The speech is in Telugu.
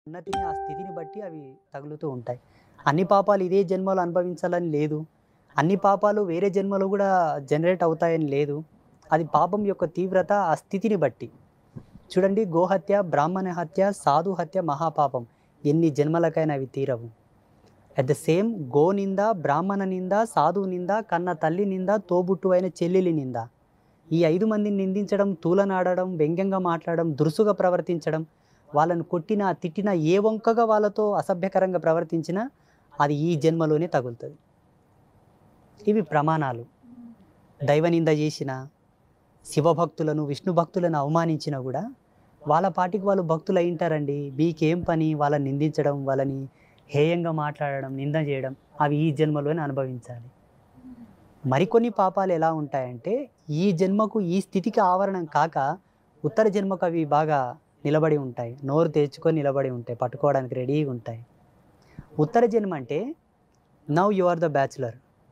ఉన్నతిని ఆ స్థితిని బట్టి అవి తగులుతూ ఉంటాయి. అన్ని పాపాలు ఇదే జన్మలో అనుభవించాలని లేదు. అన్ని పాపాలు వేరే జన్మలో గూడా జనరేట్ అవుతాయని లేదు. అది పాపం యొక్క తీవ్రత ఆ స్థితిని బట్టి. చూడండి, గోహత్య, బ్రాహ్మణ హత్య, సాధు హత్య మహాపాపం. ఎన్ని జన్మలకైనా అవి తీరవు. అట్ ద సేమ్ గో నింద, బ్రాహ్మణ నింద, సాధువు నింద, కన్న తల్లి నింద, తోబుట్టువైన చెల్లెలి నింద. ఈ 5 మందిని నిందించడం, తూలనాడడం, వ్యంగ్యంగా మాట్లాడడం, దురుసుగా ప్రవర్తించడం, వాళ్ళని కొట్టినా, తిట్టినా, ఏ వంకగా వాళ్ళతో అసభ్యకరంగా ప్రవర్తించినా అది ఈ జన్మలోనే తగులుతది. ఇవి ప్రమాణాలు. దైవనింద చేసినా, శివభక్తులను, విష్ణు భక్తులను అవమానించినా గూడా వాళ్ళ పాటికి వాళ్ళు భక్తులయ్యుంటారండి. మీకేం పని వాళ్ళని నిందించడం, వాళ్ళని హేయంగా మాట్లాడడం, నింద చేయడం. అవి ఈ జన్మలోనే అనుభవించాలి. మరికొన్ని పాపాలు ఎలా ఉంటాయంటే, ఈ జన్మకు ఈ స్థితికి ఆవరణం కాక, ఉత్తర జన్మకు అవి బాగా నిలబడి ఉంటాయి. నోరు తెరుచుకొని నిలబడి ఉంటాయి. పట్టుకోవడానికి రెడీగా ఉంటాయి. ఉత్తర జన్మ అంటే, now you are the bachelor.